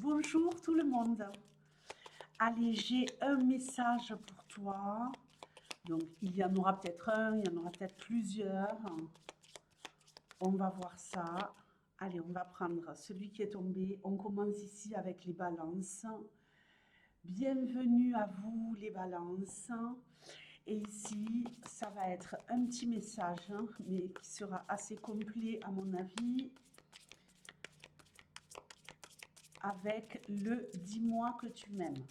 Bonjour tout le monde. Allez, j'ai un message pour toi. Donc, il y en aura peut-être un, il y en aura peut-être plusieurs. On va voir ça. Allez, on va prendre celui qui est tombé. On commence ici avec les balances. Bienvenue à vous les balances. Et ici, ça va être un petit message, mais qui sera assez complet à mon avis, avec le dis-moi que tu m'aimes.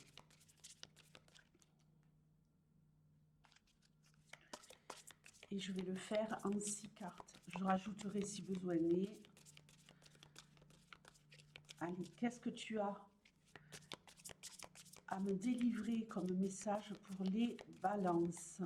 Et je vais le faire en 6 cartes. Je rajouterai si besoin est. Allez, qu'est-ce que tu as à me délivrer comme message pour les balances?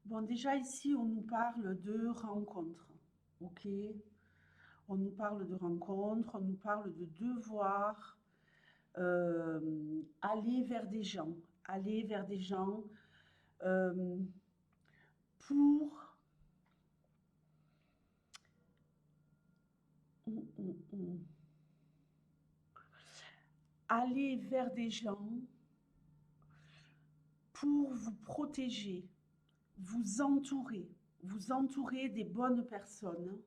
Bon, déjà ici, on nous parle de rencontres. Ok? On nous parle de rencontres, on nous parle de devoir aller vers des gens. Aller vers des gens euh, pour... Aller vers des gens pour vous protéger, vous entourer des bonnes personnes.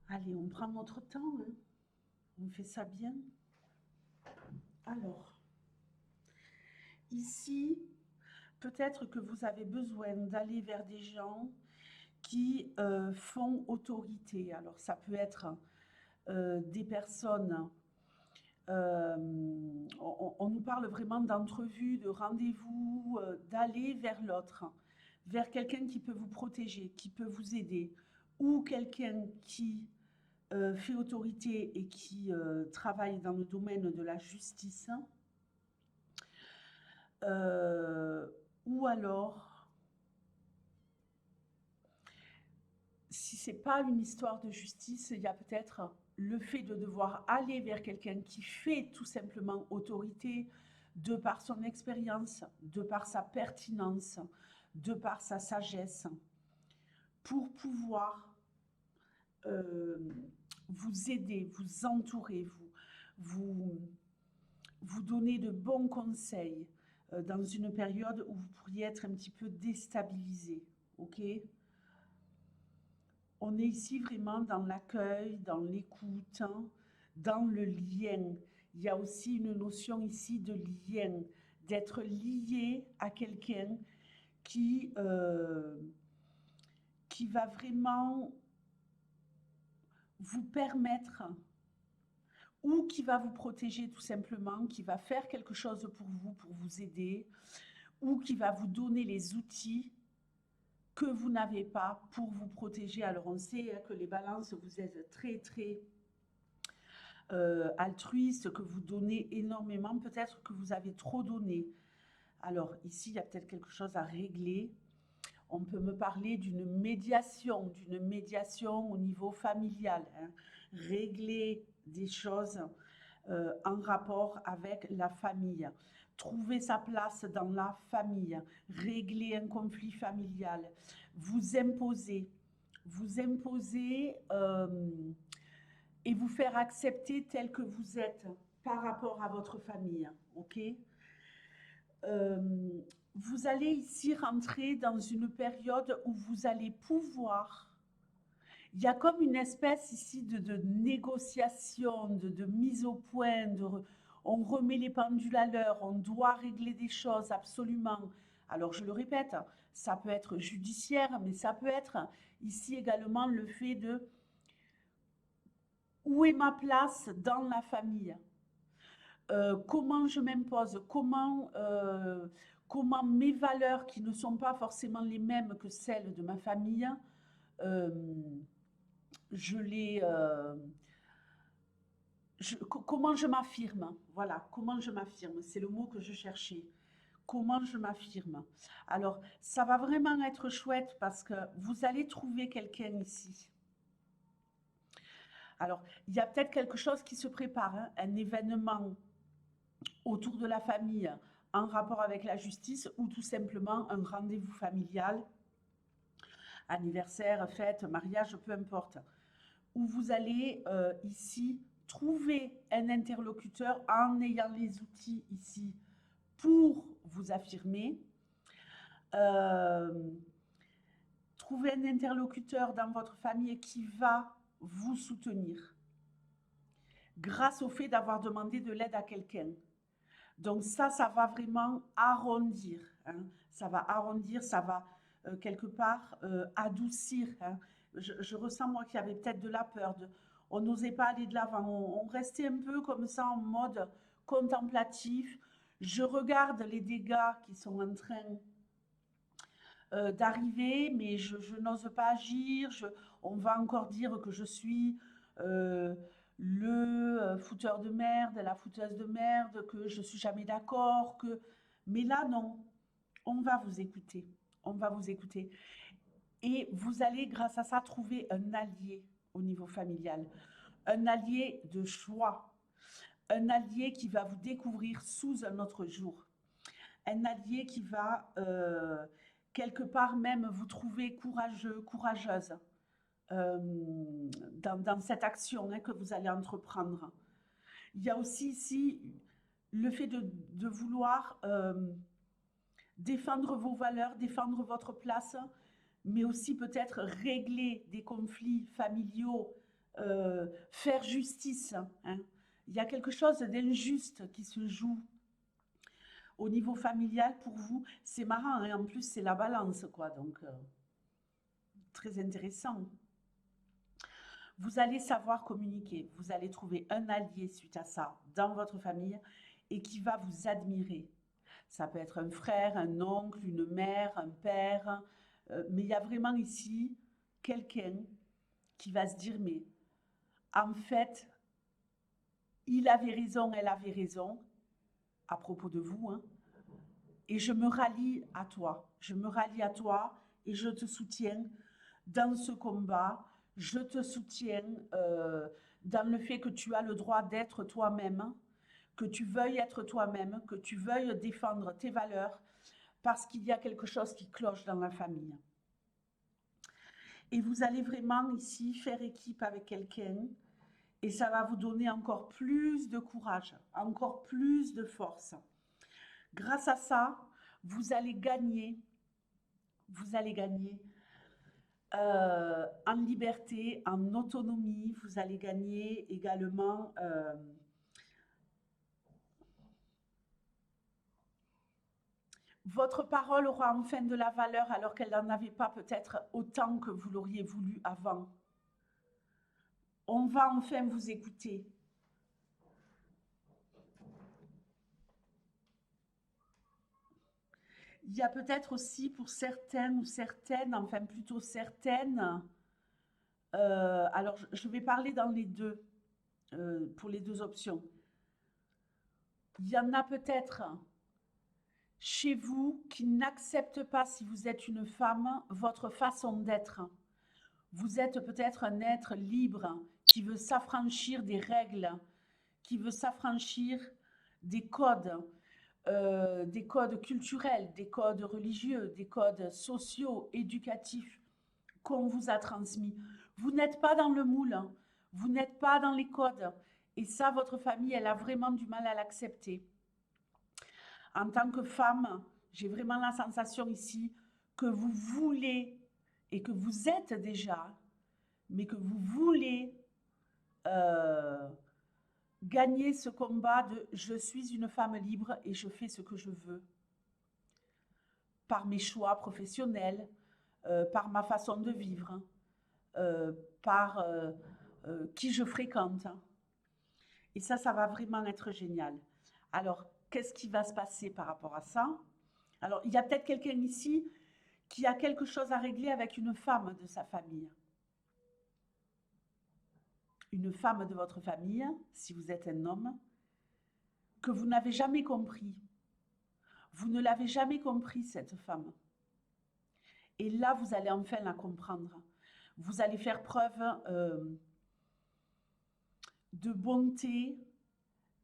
Allez, on prend notre temps, hein. On fait ça bien. Alors, ici, peut-être que vous avez besoin d'aller vers des gens qui font autorité. Alors, ça peut être des personnes, on nous parle vraiment d'entrevues, de rendez-vous, d'aller vers l'autre, vers quelqu'un qui peut vous protéger, qui peut vous aider, ou quelqu'un qui fait autorité et qui travaille dans le domaine de la justice, euh, ou alors, si c'est pas une histoire de justice, il y a peut-être le fait de devoir aller vers quelqu'un qui fait tout simplement autorité de par son expérience, de par sa pertinence, de par sa sagesse, pour pouvoir euh, vous aider, vous entourer, vous, vous donner de bons conseils dans une période où vous pourriez être un petit peu déstabilisé. Ok? On est ici vraiment dans l'accueil, dans l'écoute, hein, dans le lien. Il y a aussi une notion ici de lien, d'être lié à quelqu'un qui, euh, qui va vraiment vous permettre ou qui va vous protéger tout simplement, qui va faire quelque chose pour vous aider, ou qui va vous donner les outils que vous n'avez pas pour vous protéger. Alors on sait que les balances, vous êtes très très altruiste, que vous donnez énormément, peut-être que vous avez trop donné. Alors ici, il y a peut-être quelque chose à régler. On peut me parler d'une médiation au niveau familial, hein. Régler des choses en rapport avec la famille. Trouver sa place dans la famille, régler un conflit familial, vous imposer et vous faire accepter tel que vous êtes par rapport à votre famille. Ok? Euh, vous allez ici rentrer dans une période où vous allez pouvoir. Il y a comme une espèce ici de négociation, de mise au point, on remet les pendules à l'heure, on doit régler des choses absolument. Alors je le répète, ça peut être judiciaire, mais ça peut être ici également le fait de où est ma place dans la famille? Comment je m'impose? Comment mes valeurs qui ne sont pas forcément les mêmes que celles de ma famille, euh, je les, comment je m'affirme? Voilà, comment je m'affirme, c'est le mot que je cherchais. Comment je m'affirme? Alors, ça va vraiment être chouette parce que vous allez trouver quelqu'un ici. Alors, il y a peut-être quelque chose qui se prépare, hein, un événement autour de la famille en rapport avec la justice ou tout simplement un rendez-vous familial, anniversaire, fête, mariage, peu importe, où vous allez ici trouver un interlocuteur en ayant les outils ici pour vous affirmer. Euh, Trouver un interlocuteur dans votre famille qui va vous soutenir grâce au fait d'avoir demandé de l'aide à quelqu'un. Donc ça va vraiment arrondir, hein. Ça va arrondir, ça va quelque part adoucir, hein. Je ressens moi qu'il y avait peut-être de la peur, on n'osait pas aller de l'avant, on restait un peu comme ça en mode contemplatif. Je regarde les dégâts qui sont en train d'arriver, mais je n'ose pas agir. On va encore dire que je suis le fouteur de merde, la fouteuse de merde, que je suis jamais d'accord, que... Mais là, non, on va vous écouter. On va vous écouter. Et vous allez, grâce à ça, trouver un allié au niveau familial. Un allié de choix. Un allié qui va vous découvrir sous un autre jour. Un allié qui va quelque part même vous trouver courageux, courageuse dans cette action, hein, que vous allez entreprendre. Il y a aussi ici le fait de vouloir défendre vos valeurs, défendre votre place, mais aussi peut-être régler des conflits familiaux, faire justice, hein. Il y a quelque chose d'injuste qui se joue au niveau familial pour vous. C'est marrant, et hein, en plus c'est la balance, quoi, donc très intéressant. Vous allez savoir communiquer, vous allez trouver un allié suite à ça dans votre famille et qui va vous admirer. Ça peut être un frère, un oncle, une mère, un père, mais il y a vraiment ici quelqu'un qui va se dire, mais en fait, il avait raison, elle avait raison, à propos de vous, hein, et je me rallie à toi. Je me rallie à toi et je te soutiens dans ce combat. Je te soutiens dans le fait que tu as le droit d'être toi-même, que tu veuilles être toi-même, que tu veuilles défendre tes valeurs, parce qu'il y a quelque chose qui cloche dans la famille. Et vous allez vraiment ici faire équipe avec quelqu'un et ça va vous donner encore plus de courage, encore plus de force. Grâce à ça, vous allez gagner en liberté, en autonomie, vous allez gagner également votre parole aura enfin de la valeur alors qu'elle n'en avait pas peut-être autant que vous l'auriez voulu avant. On va enfin vous écouter. Il y a peut-être aussi pour certains ou certaines, enfin plutôt certaines, alors je vais parler dans les deux, pour les deux options. Il y en a peut-être chez vous qui n'acceptent pas, si vous êtes une femme, votre façon d'être. Vous êtes peut-être un être libre qui veut s'affranchir des règles, qui veut s'affranchir des codes culturels, des codes religieux, des codes sociaux, éducatifs qu'on vous a transmis. Vous n'êtes pas dans le moule, hein. Vous n'êtes pas dans les codes. Et ça, votre famille, elle a vraiment du mal à l'accepter. En tant que femme, j'ai vraiment la sensation ici que vous voulez, et que vous êtes déjà, mais que vous voulez euh, gagner ce combat de je suis une femme libre et je fais ce que je veux par mes choix professionnels, par ma façon de vivre, par qui je fréquente. Et ça va vraiment être génial. Alors, qu'est-ce qui va se passer par rapport à ça? Alors, il y a peut-être quelqu'un ici qui a quelque chose à régler avec une femme de sa famille. une femme de votre famille, si vous êtes un homme, que vous n'avez jamais compris. Vous ne l'avez jamais compris, cette femme. Et là, vous allez enfin la comprendre. Vous allez faire preuve de bonté,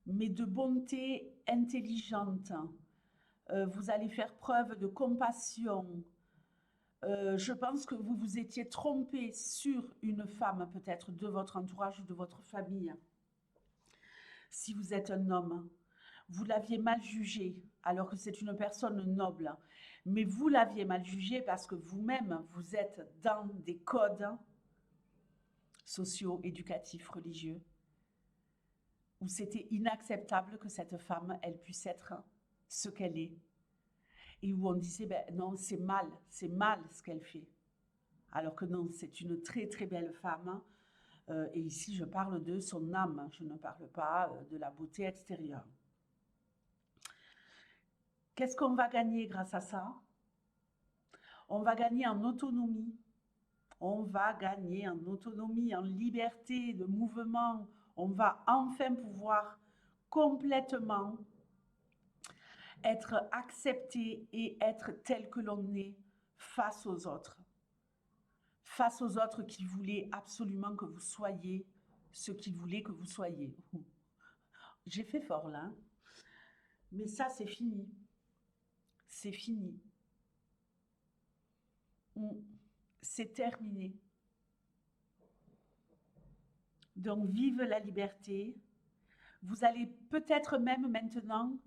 mais de bonté intelligente. Vous allez faire preuve de compassion. Je pense que vous vous étiez trompé sur une femme, peut-être, de votre entourage ou de votre famille. Si vous êtes un homme, vous l'aviez mal jugée, alors que c'est une personne noble. Mais vous l'aviez mal jugée parce que vous-même, vous êtes dans des codes sociaux, éducatifs, religieux, où c'était inacceptable que cette femme, elle puisse être ce qu'elle est. Et où on disait, ben non, c'est mal ce qu'elle fait. Alors que non, c'est une très très belle femme. Et ici, je parle de son âme, je ne parle pas de la beauté extérieure. Qu'est-ce qu'on va gagner grâce à ça? On va gagner en autonomie. On va gagner en autonomie, en liberté de mouvement. On va enfin pouvoir complètement être accepté et être tel que l'on est face aux autres. Face aux autres qui voulaient absolument que vous soyez ce qu'ils voulaient que vous soyez. J'ai fait fort là, hein. Mais ça, c'est fini. C'est fini. C'est terminé. Donc, vive la liberté. Vous allez peut-être même maintenant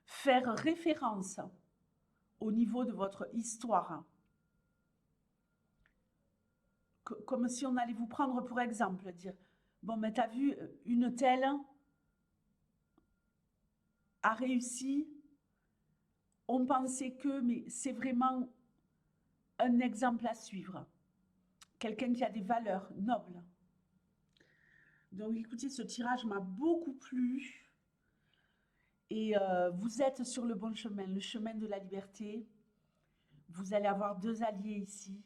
faire référence au niveau de votre histoire. Comme si on allait vous prendre pour exemple, dire, bon, mais t'as vu, une telle a réussi, on pensait que, mais c'est vraiment un exemple à suivre. Quelqu'un qui a des valeurs nobles. Donc écoutez, ce tirage m'a beaucoup plu. Et vous êtes sur le bon chemin, le chemin de la liberté. Vous allez avoir 2 alliés ici.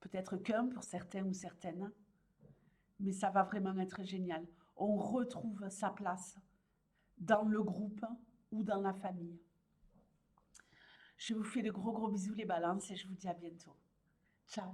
Peut-être qu'un pour certains ou certaines. Mais ça va vraiment être génial. On retrouve sa place dans le groupe ou dans la famille. Je vous fais de gros bisous les balances et je vous dis à bientôt. Ciao.